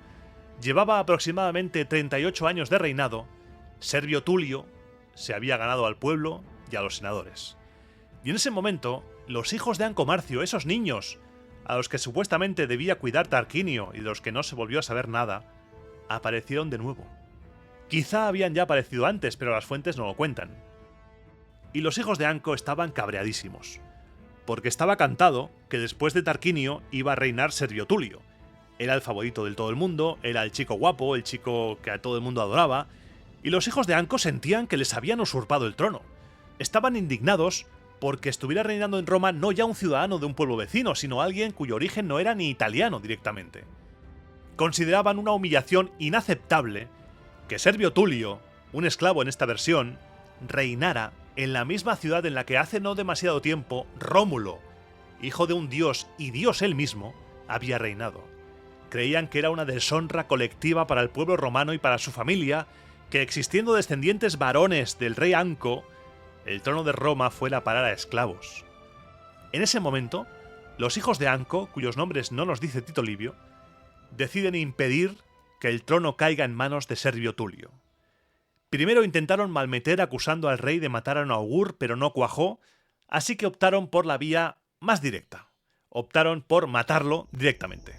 llevaba aproximadamente 38 años de reinado, Servio Tulio se había ganado al pueblo y a los senadores. Y en ese momento, los hijos de Anco Marcio, esos niños a los que supuestamente debía cuidar Tarquinio y de los que no se volvió a saber nada, aparecieron de nuevo. Quizá habían ya aparecido antes, pero las fuentes no lo cuentan. Y los hijos de Anco estaban cabreadísimos, porque estaba cantado que después de Tarquinio iba a reinar Servio Tulio. Era el favorito de todo el mundo, era el chico guapo, el chico que a todo el mundo adoraba, y los hijos de Anco sentían que les habían usurpado el trono. Estaban indignados porque estuviera reinando en Roma no ya un ciudadano de un pueblo vecino, sino alguien cuyo origen no era ni italiano directamente. Consideraban una humillación inaceptable que Servio Tulio, un esclavo en esta versión, reinara en la misma ciudad en la que hace no demasiado tiempo Rómulo, hijo de un dios y dios él mismo, había reinado. Creían que era una deshonra colectiva para el pueblo romano y para su familia que, existiendo descendientes varones del rey Anco, el trono de Roma fuera a parar a esclavos. En ese momento, los hijos de Anco, cuyos nombres no nos dice Tito Livio, deciden impedir que el trono caiga en manos de Servio Tulio. Primero intentaron malmeter acusando al rey de matar a un augur, pero no cuajó, así que optaron por la vía más directa. Optaron por matarlo directamente.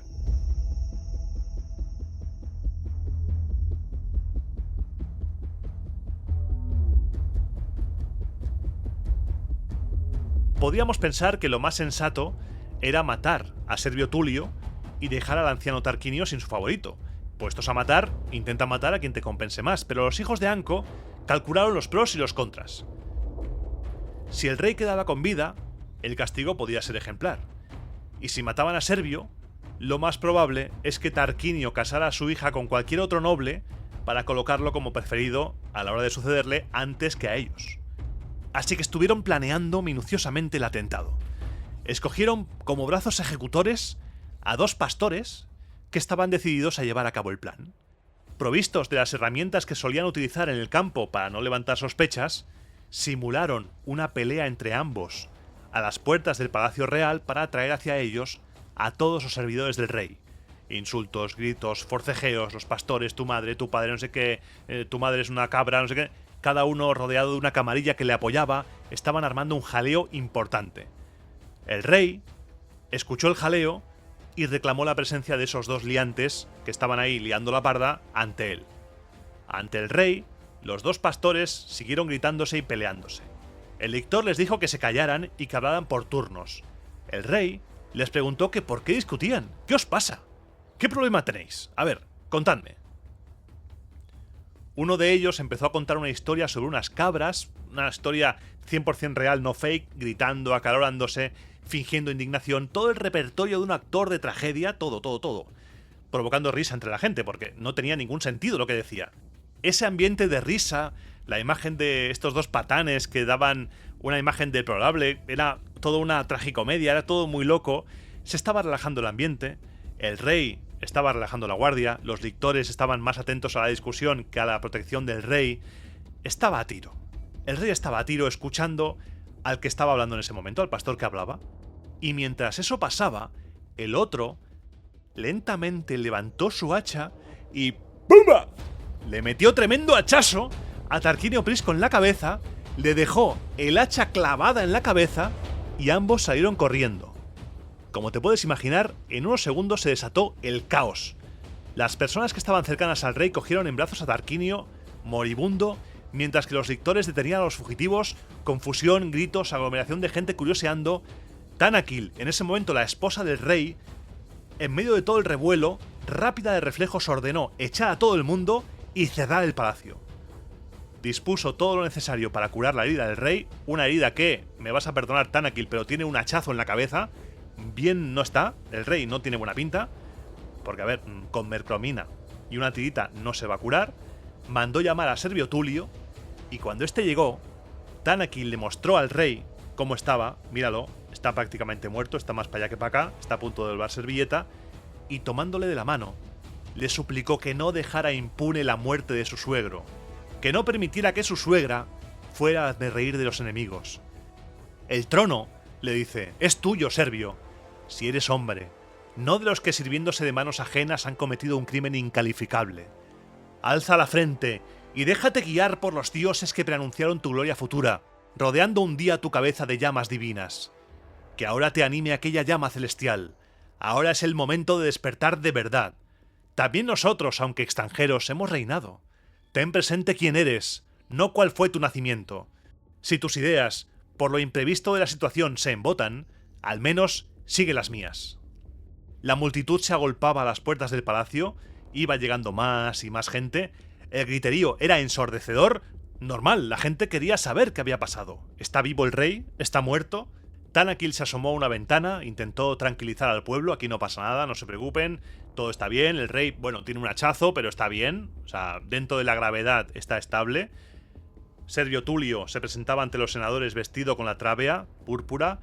Podríamos pensar que lo más sensato era matar a Servio Tulio y dejar al anciano Tarquinio sin su favorito. Puestos a matar, intenta matar a quien te compense más, pero los hijos de Anco calcularon los pros y los contras. Si el rey quedaba con vida, el castigo podía ser ejemplar. Y si mataban a Servio, lo más probable es que Tarquinio casara a su hija con cualquier otro noble para colocarlo como preferido a la hora de sucederle antes que a ellos. Así que estuvieron planeando minuciosamente el atentado. Escogieron como brazos ejecutores a 2 pastores que estaban decididos a llevar a cabo el plan. Provistos de las herramientas que solían utilizar en el campo para no levantar sospechas, simularon una pelea entre ambos a las puertas del Palacio Real para atraer hacia ellos a todos los servidores del rey. Insultos, gritos, forcejeos, los pastores, tu madre, tu padre, no sé qué, tu madre es una cabra, no sé qué. Cada uno rodeado de una camarilla que le apoyaba, estaban armando un jaleo importante. El rey escuchó el jaleo y reclamó la presencia de esos 2 liantes que estaban ahí liando la parda ante él. Ante el rey, los 2 pastores siguieron gritándose y peleándose. El lictor les dijo que se callaran y que hablaran por turnos. El rey les preguntó que por qué discutían. ¿Qué os pasa? ¿Qué problema tenéis? A ver, contadme. Uno de ellos empezó a contar una historia sobre unas cabras, una historia 100% real, no fake, gritando, acalorándose, fingiendo indignación, todo el repertorio de un actor de tragedia, todo, provocando risa entre la gente, porque no tenía ningún sentido lo que decía. Ese ambiente de risa, la imagen de estos dos patanes que daban una imagen deplorable, era toda una tragicomedia, era todo muy loco, se estaba relajando el ambiente, el rey estaba relajando la guardia, los lictores estaban más atentos a la discusión que a la protección del rey, estaba a tiro. El rey estaba a tiro escuchando al que estaba hablando en ese momento, al pastor que hablaba, y mientras eso pasaba, el otro lentamente levantó su hacha y ¡pumba! Le metió tremendo hachazo a Tarquinio Prisco en la cabeza, le dejó el hacha clavada en la cabeza y ambos salieron corriendo. Como te puedes imaginar, en unos segundos se desató el caos. Las personas que estaban cercanas al rey cogieron en brazos a Tarquinio, moribundo, mientras que los lictores detenían a los fugitivos, confusión, gritos, aglomeración de gente curioseando. Tanaquil, en ese momento la esposa del rey, en medio de todo el revuelo, rápida de reflejos ordenó echar a todo el mundo y cerrar el palacio. Dispuso todo lo necesario para curar la herida del rey, una herida que, me vas a perdonar Tanaquil, pero tiene un hachazo en la cabeza. Bien no está, el rey no tiene buena pinta, porque a ver, con mercromina y una tirita no se va a curar. Mandó llamar a Servio Tulio, y cuando este llegó, Tanaquil le mostró al rey cómo estaba, míralo, está prácticamente muerto, está más para allá que para acá, está a punto de volver servilleta, y tomándole de la mano, le suplicó que no dejara impune la muerte de su suegro, que no permitiera que su suegra fuera de reír de los enemigos. El trono, le dice, es tuyo, Servio, si eres hombre, no de los que sirviéndose de manos ajenas han cometido un crimen incalificable. Alza la frente y déjate guiar por los dioses que preanunciaron tu gloria futura, rodeando un día tu cabeza de llamas divinas. Que ahora te anime aquella llama celestial. Ahora es el momento de despertar de verdad. También nosotros, aunque extranjeros, hemos reinado. Ten presente quién eres, no cuál fue tu nacimiento. Si tus ideas, por lo imprevisto de la situación, se embotan, al menos sigue las mías. La multitud se agolpaba a las puertas del palacio, iba llegando más y más gente, el griterío era ensordecedor, normal, la gente quería saber qué había pasado. ¿Está vivo el rey? ¿Está muerto? Tanaquil se asomó a una ventana, intentó tranquilizar al pueblo, aquí no pasa nada, no se preocupen, todo está bien, el rey, bueno, tiene un hachazo, pero está bien, o sea, dentro de la gravedad está estable. Servio Tulio se presentaba ante los senadores vestido con la trábea púrpura,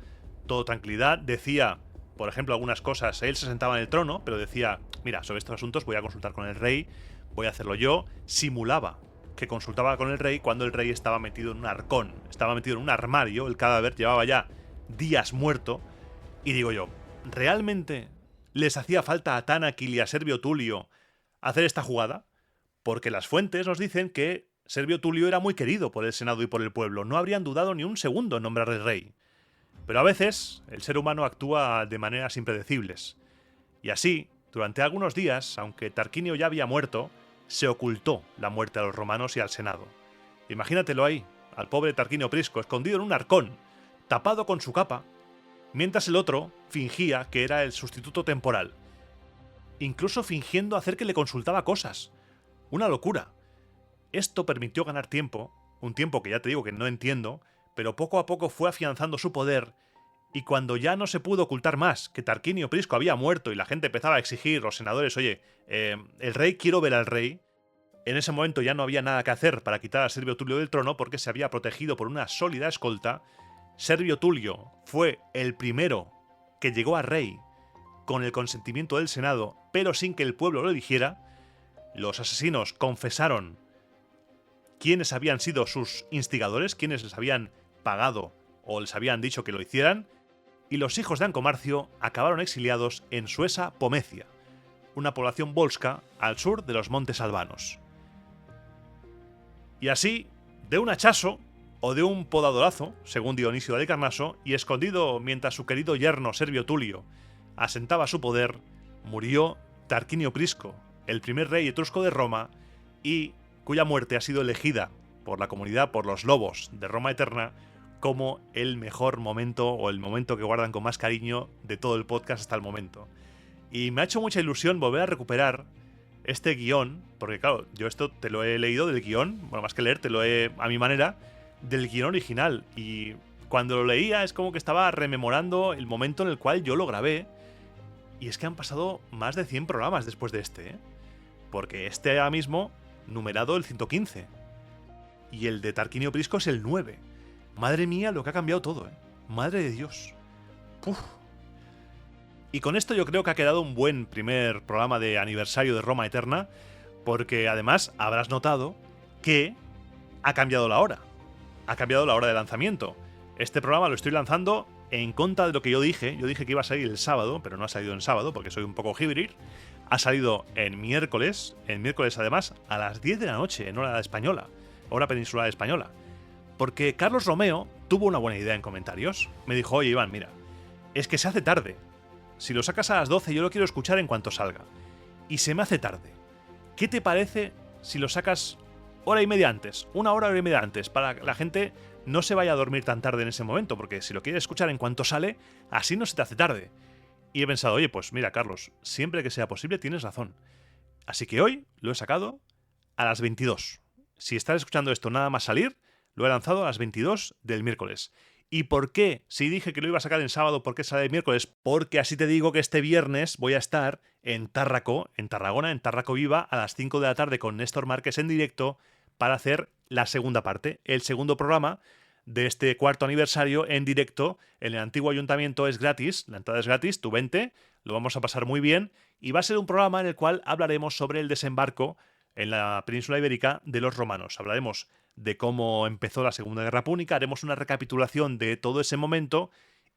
todo tranquilidad, decía, por ejemplo, algunas cosas, él se sentaba en el trono, pero decía, mira, sobre estos asuntos voy a consultar con el rey, voy a hacerlo yo, simulaba que consultaba con el rey cuando el rey estaba metido en un arcón, estaba metido en un armario, el cadáver llevaba ya días muerto, y digo yo, ¿realmente les hacía falta a Tanaquil y a Servio Tulio hacer esta jugada? Porque las fuentes nos dicen que Servio Tulio era muy querido por el Senado y por el pueblo, no habrían dudado ni un segundo en nombrar al rey. Pero a veces el ser humano actúa de maneras impredecibles. Y así, durante algunos días, aunque Tarquinio ya había muerto, se ocultó la muerte a los romanos y al Senado. Imagínatelo ahí, al pobre Tarquinio Prisco, escondido en un arcón, tapado con su capa, mientras el otro fingía que era el sustituto temporal. Incluso fingiendo hacer que le consultaba cosas. Una locura. Esto permitió ganar tiempo, un tiempo que ya te digo que no entiendo, pero poco a poco fue afianzando su poder, y cuando ya no se pudo ocultar más que Tarquinio Prisco había muerto y la gente empezaba a exigir, los senadores, oye, el rey, quiero ver al rey, en ese momento ya no había nada que hacer para quitar a Servio Tulio del trono porque se había protegido por una sólida escolta. Servio Tulio fue el primero que llegó a rey con el consentimiento del Senado, pero sin que el pueblo lo eligiera. Los asesinos confesaron quiénes habían sido sus instigadores, quiénes les habían pagado o les habían dicho que lo hicieran, y los hijos de Ancomarcio acabaron exiliados en Suessa Pomecia, una población volsca al sur de los montes albanos. Y así, de un hachazo o de un podadorazo, según Dionisio de Halicarnaso, y escondido mientras su querido yerno Servio Tulio asentaba su poder, murió Tarquinio Prisco, el primer rey etrusco de Roma, y cuya muerte ha sido elegida por la comunidad, por los lobos de Roma Eterna, como el mejor momento o el momento que guardan con más cariño de todo el podcast hasta el momento. Y me ha hecho mucha ilusión volver a recuperar este guión, porque claro, yo esto te lo he leído del guión, bueno, más que leer, te lo he a mi manera, del guión original. Y cuando lo leía es como que estaba rememorando el momento en el cual yo lo grabé. Y es que han pasado más de 100 programas después de este, ¿eh? Porque este ahora mismo, numerado el 115. Y el de Tarquinio Prisco es el 9. Madre mía, lo que ha cambiado todo, ¿eh? Madre de Dios. Uf. Y con esto yo creo que ha quedado un buen primer programa de aniversario de Roma Eterna, porque además habrás notado que ha cambiado la hora. Ha cambiado la hora de lanzamiento. Este programa lo estoy lanzando en contra de lo que yo dije. Yo dije que iba a salir el sábado, pero no ha salido en sábado porque soy un poco híbrido. Ha salido en miércoles además a las 10 de la noche, en hora española, hora peninsular española. Porque Carlos Romeo tuvo una buena idea en comentarios. Me dijo, oye Iván, mira, es que se hace tarde. Si lo sacas a las 12 yo lo quiero escuchar en cuanto salga. Y se me hace tarde. ¿Qué te parece si lo sacas hora y media antes? Una hora y media antes, para que la gente no se vaya a dormir tan tarde en ese momento, porque si lo quieres escuchar en cuanto sale, así no se te hace tarde. Y he pensado, oye, pues mira, Carlos, siempre que sea posible tienes razón. Así que hoy lo he sacado a las 22. Si estás escuchando esto nada más salir, lo he lanzado a las 22 del miércoles. ¿Y por qué? Si dije que lo iba a sacar en sábado, ¿por qué sale el miércoles? Porque así te digo que este viernes voy a estar en Tárraco, en Tarragona, en Tárraco Viva, a las 5 de la tarde con Néstor Márquez en directo para hacer la segunda parte, el segundo programa de este cuarto aniversario en directo en el antiguo ayuntamiento. Es gratis, la entrada es gratis, tú vente, lo vamos a pasar muy bien y va a ser un programa en el cual hablaremos sobre el desembarco en la península ibérica de los romanos. Hablaremos de cómo empezó la Segunda Guerra Púnica, haremos una recapitulación de todo ese momento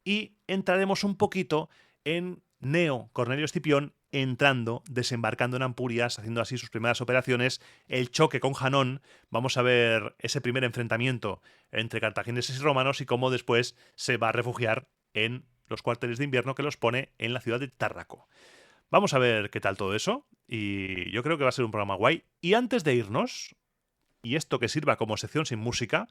y entraremos un poquito en Neo Cornelio Escipión entrando, desembarcando en Ampurias, haciendo así sus primeras operaciones, el choque con Janón. Vamos a ver ese primer enfrentamiento entre cartagineses y romanos y cómo después se va a refugiar en los cuarteles de invierno que los pone en la ciudad de Tárraco. Vamos a ver qué tal todo eso y yo creo que va a ser un programa guay. Y antes de irnos, y esto que sirva como sección sin música,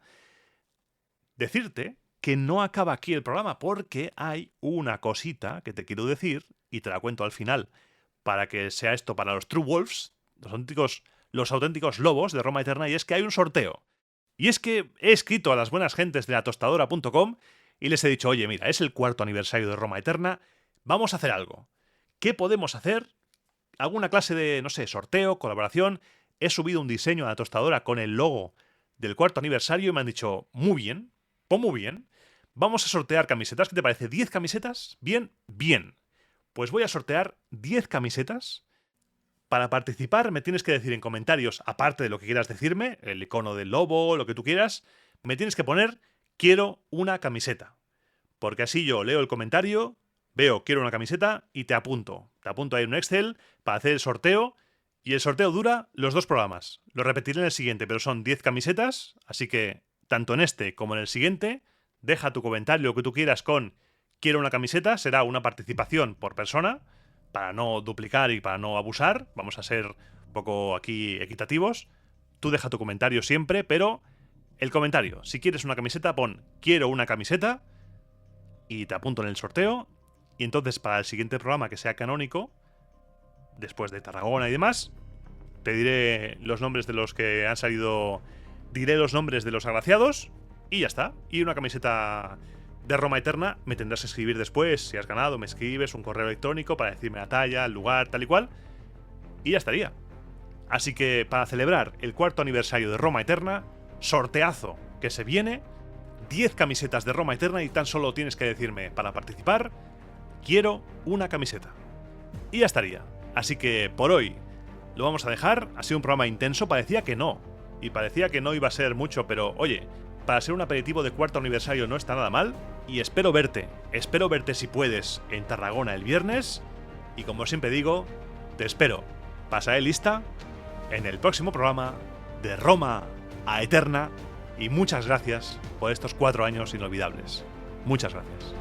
decirte que no acaba aquí el programa porque hay una cosita que te quiero decir y te la cuento al final para que sea esto para los True Wolves, los auténticos lobos de Roma Eterna, y es que hay un sorteo. Y es que he escrito a las buenas gentes de latostadora.com y les he dicho, oye, mira, es el cuarto aniversario de Roma Eterna, vamos a hacer algo. ¿Qué podemos hacer? ¿Alguna clase de, no sé, sorteo, colaboración? He subido un diseño a la tostadora con el logo del cuarto aniversario y me han dicho, muy bien, pues muy bien. Vamos a sortear camisetas. ¿Qué te parece? ¿10 camisetas? Bien, bien. Pues voy a sortear 10 camisetas. Para participar me tienes que decir en comentarios, aparte de lo que quieras decirme, el icono del lobo, lo que tú quieras, me tienes que poner quiero una camiseta. Porque así yo leo el comentario, veo quiero una camiseta y te apunto. Te apunto ahí en un Excel para hacer el sorteo. Y el sorteo dura los 2 programas. Lo repetiré en el siguiente, pero son 10 camisetas, así que tanto en este como en el siguiente, deja tu comentario, lo que tú quieras con quiero una camiseta, será una participación por persona, para no duplicar y para no abusar, vamos a ser un poco aquí equitativos. Tú deja tu comentario siempre, pero el comentario, si quieres una camiseta, pon quiero una camiseta y te apunto en el sorteo, y entonces para el siguiente programa que sea canónico, después de Tarragona y demás, te diré los nombres de los que han salido, diré los nombres de los agraciados y ya está. Y una camiseta de Roma Eterna me tendrás que escribir después. Si has ganado, me escribes un correo electrónico para decirme la talla, el lugar, tal y cual, y ya estaría. Así que para celebrar el cuarto aniversario de Roma Eterna, sorteazo que se viene, 10 camisetas de Roma Eterna y tan solo tienes que decirme para participar, quiero una camiseta. Y ya estaría. Así que por hoy lo vamos a dejar. Ha sido un programa intenso, parecía que no. Y parecía que no iba a ser mucho, pero oye, para ser un aperitivo de cuarto aniversario no está nada mal. Y espero verte si puedes en Tarragona el viernes. Y como siempre digo, te espero. Pasaré lista en el próximo programa de Roma a Eterna. Y muchas gracias por estos 4 años inolvidables. Muchas gracias.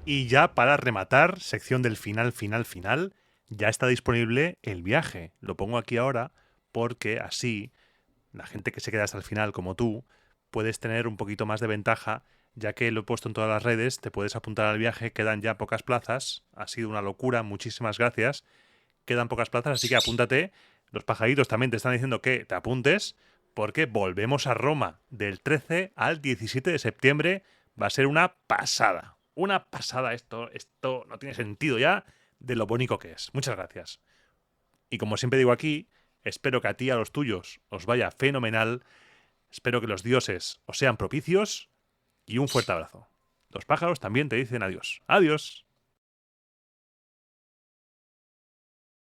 Y ya para rematar, sección del final, ya está disponible el viaje. Lo pongo aquí ahora porque así la gente que se queda hasta el final, como tú, puedes tener un poquito más de ventaja, ya que lo he puesto en todas las redes, te puedes apuntar al viaje, quedan ya pocas plazas, ha sido una locura, muchísimas gracias, quedan pocas plazas, así que apúntate. Los pajaritos también te están diciendo que te apuntes, porque volvemos a Roma del 13 al 17 de septiembre, va a ser una pasada esto no tiene sentido ya de lo bonito que es. Muchas gracias. Y como siempre digo aquí, espero que a ti y a los tuyos os vaya fenomenal. Espero que los dioses os sean propicios y un fuerte abrazo. Los pájaros también te dicen adiós. Adiós.